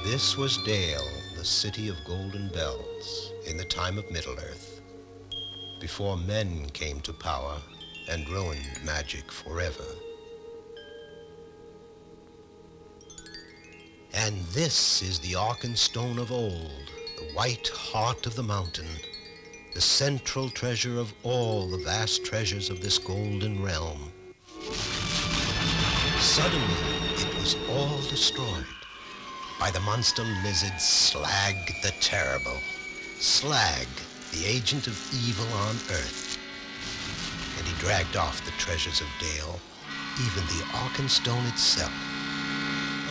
This was Dale, the city of golden bells, in the time of Middle-earth, before men came to power and ruined magic forever. And this is the Arkenstone of old, the white heart of the mountain, the central treasure of all the vast treasures of this golden realm. Suddenly, it was all destroyed by the monster lizard Slag the Terrible. Slag, the agent of evil on Earth. And he dragged off the treasures of Dale, even the Arkenstone itself.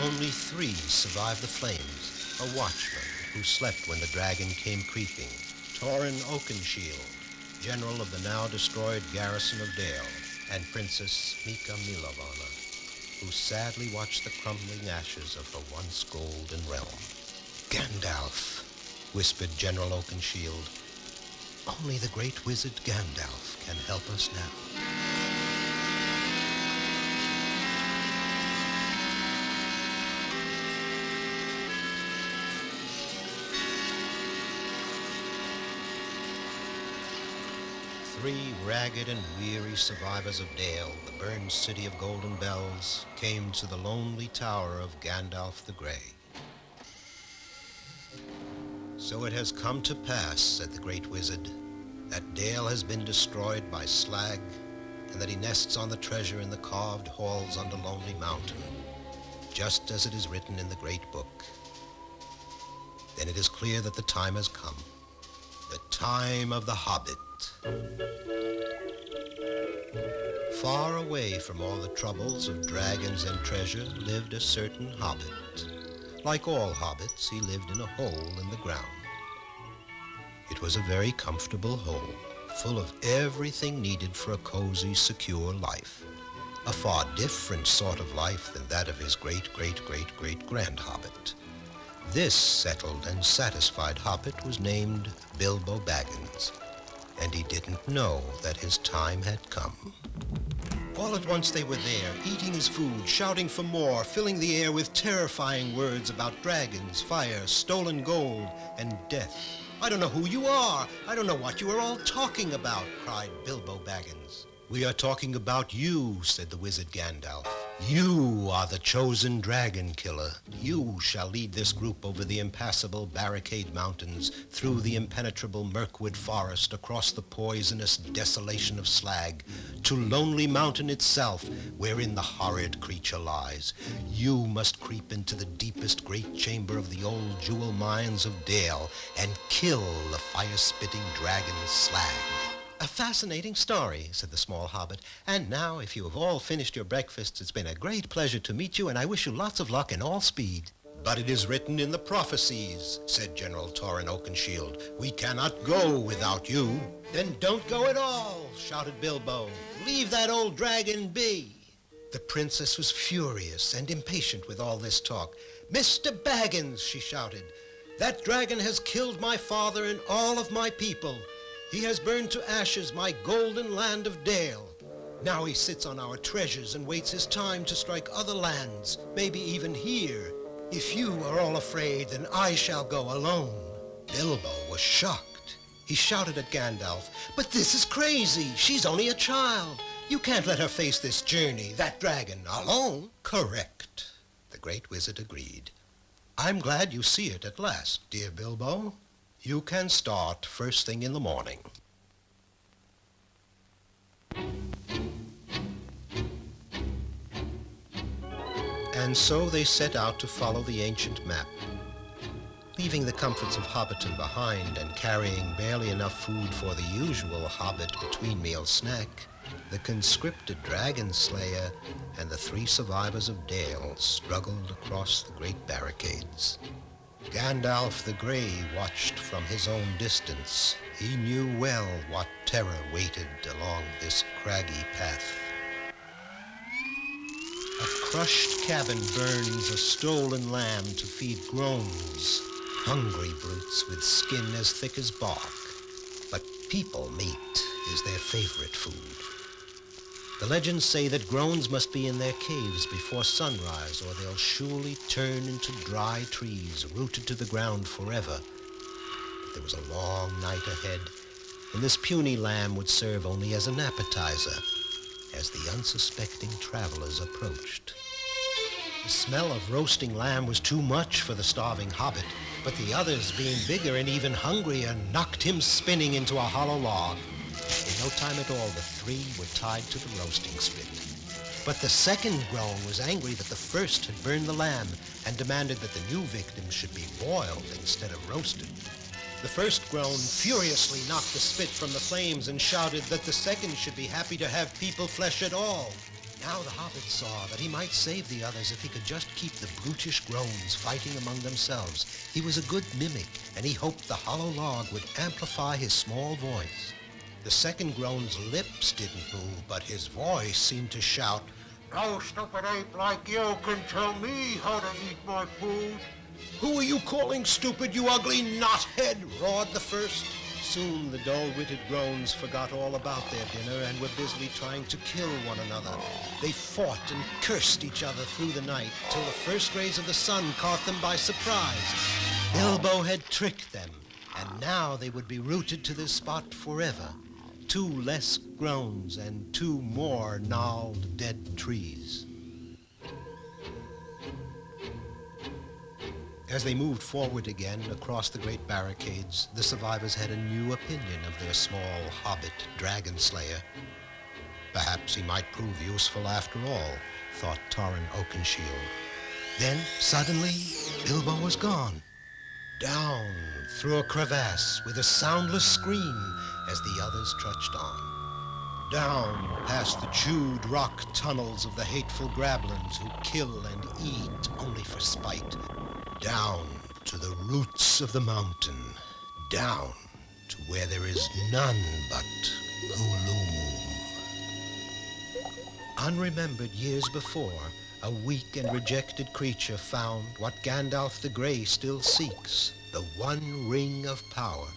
Only 3 survived the flames, a watchman who slept when the dragon came creeping, Torin Oakenshield, general of the now destroyed garrison of Dale, and Princess Mika Milovana, who sadly watched the crumbling ashes of her once golden realm. Gandalf, whispered General Oakenshield. Only the great wizard Gandalf can help us now. 3 ragged and weary survivors of Dale, the burned city of golden bells, came to the lonely tower of Gandalf the Grey. So it has come to pass, said the great wizard, that Dale has been destroyed by Slag, and that he nests on the treasure in the carved halls under Lonely Mountain, just as it is written in the great book. Then it is clear that the time has come, the time of the Hobbit. Far away from all the troubles of dragons and treasure lived a certain hobbit. Like all hobbits, he lived in a hole in the ground. It was a very comfortable hole, full of everything needed for a cozy, secure life. A far different sort of life than that of his great-great-great-great-grand hobbit. This settled and satisfied hobbit was named Bilbo Baggins, and he didn't know that his time had come. All at once they were there, eating his food, shouting for more, filling the air with terrifying words about dragons, fire, stolen gold, and death. I don't know who you are. I don't know what you are all talking about, cried Bilbo Baggins. We are talking about you, said the wizard Gandalf. You are the chosen dragon killer. You shall lead this group over the impassable barricade mountains, through the impenetrable Mirkwood forest, across the poisonous desolation of Slag, to Lonely Mountain itself, wherein the horrid creature lies. You must creep into the deepest great chamber of the old jewel mines of Dale and kill the fire-spitting dragon Slag. A fascinating story, said the small hobbit. And now, if you have all finished your breakfasts, it's been a great pleasure to meet you, and I wish you lots of luck and all speed. But it is written in the prophecies, said General Torin Oakenshield. We cannot go without you. Then don't go at all, shouted Bilbo. Leave that old dragon be. The princess was furious and impatient with all this talk. Mr. Baggins, she shouted, that dragon has killed my father and all of my people. He has burned to ashes my golden land of Dale. Now he sits on our treasures and waits his time to strike other lands, maybe even here. If you are all afraid, then I shall go alone. Bilbo was shocked. He shouted at Gandalf, but this is crazy. She's only a child. You can't let her face this journey, that dragon, alone. Correct, the great wizard agreed. I'm glad you see it at last, dear Bilbo. You can start first thing in the morning. And so they set out to follow the ancient map. Leaving the comforts of Hobbiton behind and carrying barely enough food for the usual Hobbit between-meal snack, the conscripted dragon slayer and the 3 survivors of Dale struggled across the great barricades. Gandalf the Grey watched from his own distance. He knew well what terror waited along this craggy path. A crushed cabin burns a stolen lamb to feed groans, hungry brutes with skin as thick as bark. But people meat is their favorite food. The legends say that groans must be in their caves before sunrise, or they'll surely turn into dry trees rooted to the ground forever. But there was a long night ahead, and this puny lamb would serve only as an appetizer as the unsuspecting travelers approached. The smell of roasting lamb was too much for the starving hobbit, but the others, being bigger and even hungrier, knocked him spinning into a hollow log. In no time at all, the three were tied to the roasting spit. But the second groan was angry that the first had burned the lamb and demanded that the new victim should be boiled instead of roasted. The first groan furiously knocked the spit from the flames and shouted that the second should be happy to have people flesh at all. Now the hobbit saw that he might save the others if he could just keep the brutish groans fighting among themselves. He was a good mimic, and he hoped the hollow log would amplify his small voice. The second groan's lips didn't move, but his voice seemed to shout, "No stupid ape like you can tell me how to eat my food." "Who are you calling stupid, you ugly knothead?" roared the first. Soon the dull-witted groans forgot all about their dinner and were busily trying to kill one another. They fought and cursed each other through the night till the first rays of the sun caught them by surprise. Bilbo had tricked them, and now they would be rooted to this spot forever. 2 less groans and 2 more gnarled dead trees. As they moved forward again across the great barricades, the survivors had a new opinion of their small hobbit dragon slayer. Perhaps he might prove useful after all, thought Torrin Oakenshield. Then, suddenly, Bilbo was gone. Down through a crevasse with a soundless scream as the others trudged on. Down past the chewed rock tunnels of the hateful grablins who kill and eat only for spite. Down to the roots of the mountain. Down to where there is none but gloom. Unremembered years before, a weak and rejected creature found what Gandalf the Grey still seeks, the one ring of power.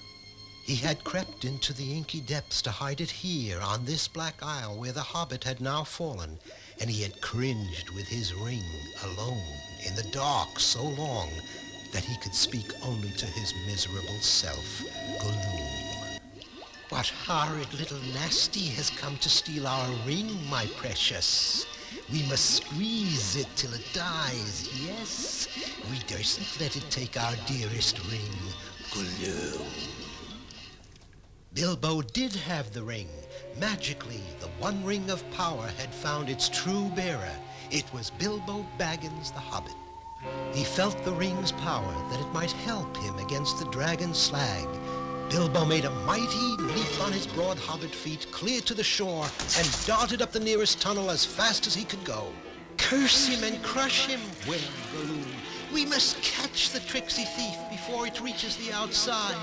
He had crept into the inky depths to hide it here on this black isle where the hobbit had now fallen, and he had cringed with his ring alone in the dark so long that he could speak only to his miserable self, Gloom. "What horrid little nasty has come to steal our ring, my precious? We must squeeze it till it dies, yes? We durstn't let it take our dearest ring, Gloom." Bilbo did have the ring. Magically, the one ring of power had found its true bearer. It was Bilbo Baggins the Hobbit. He felt the ring's power, that it might help him against the dragon Slag. Bilbo made a mighty leap on his broad hobbit feet, clear to the shore, and darted up the nearest tunnel as fast as he could go. "Curse him and crush him," wailed Gloom. "We must catch the tricksy thief before it reaches the outside."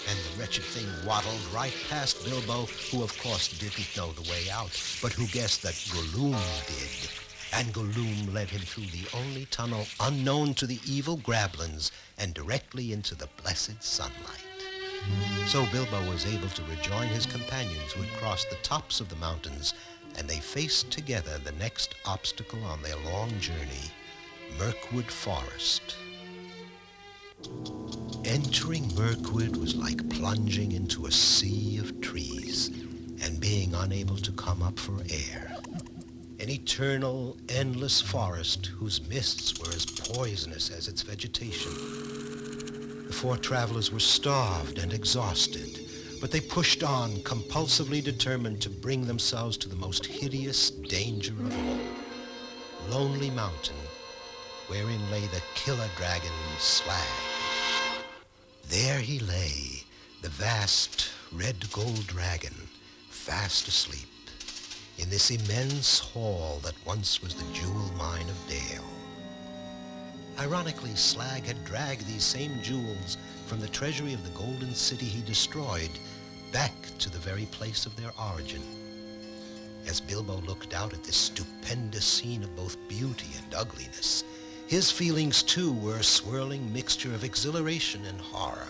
And the wretched thing waddled right past Bilbo, who of course didn't know the way out, but who guessed that Gloom did. And Gloom led him through the only tunnel unknown to the evil grablins and directly into the blessed sunlight. So Bilbo was able to rejoin his companions who had crossed the tops of the mountains, and they faced together the next obstacle on their long journey, Mirkwood Forest. Entering Mirkwood was like plunging into a sea of trees and being unable to come up for air. An eternal, endless forest whose mists were as poisonous as its vegetation. The 4 travelers were starved and exhausted, but they pushed on, compulsively determined to bring themselves to the most hideous danger of all. Lonely Mountain, wherein lay the killer dragon Slag. There he lay, the vast red gold dragon, fast asleep, in this immense hall that once was the jewel mine of Dale. Ironically, Slag had dragged these same jewels from the treasury of the Golden City he destroyed back to the very place of their origin. As Bilbo looked out at this stupendous scene of both beauty and ugliness, his feelings too were a swirling mixture of exhilaration and horror.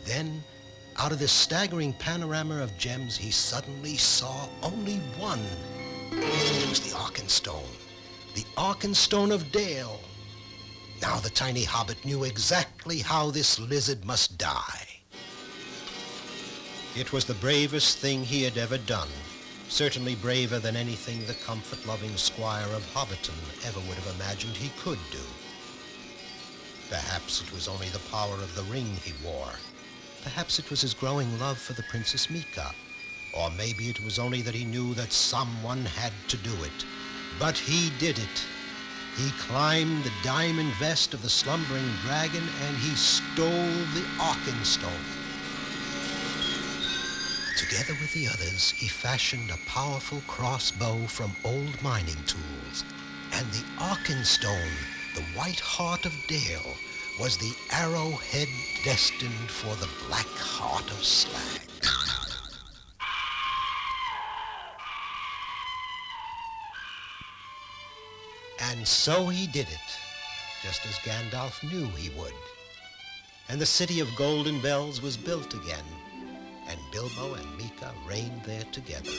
Then out of this staggering panorama of gems, he suddenly saw only one. It was the Arkenstone. The Arkenstone of Dale. Now the tiny hobbit knew exactly how this lizard must die. It was the bravest thing he had ever done, certainly braver than anything the comfort-loving squire of Hobbiton ever would have imagined he could do. Perhaps it was only the power of the ring he wore. Perhaps it was his growing love for the Princess Mika. Or maybe it was only that he knew that someone had to do it. But he did it. He climbed the diamond vest of the slumbering dragon and he stole the Arkenstone. Together with the others, he fashioned a powerful crossbow from old mining tools. And the Arkenstone, the white heart of Dale, was the arrowhead destined for the black heart of Slag. And so he did it, just as Gandalf knew he would. And the city of Golden Bells was built again, and Bilbo and Mika reigned there together.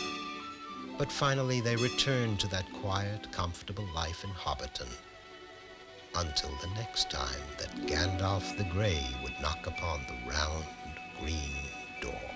But finally they returned to that quiet, comfortable life in Hobbiton, until the next time that Gandalf the Grey would knock upon the round, green door.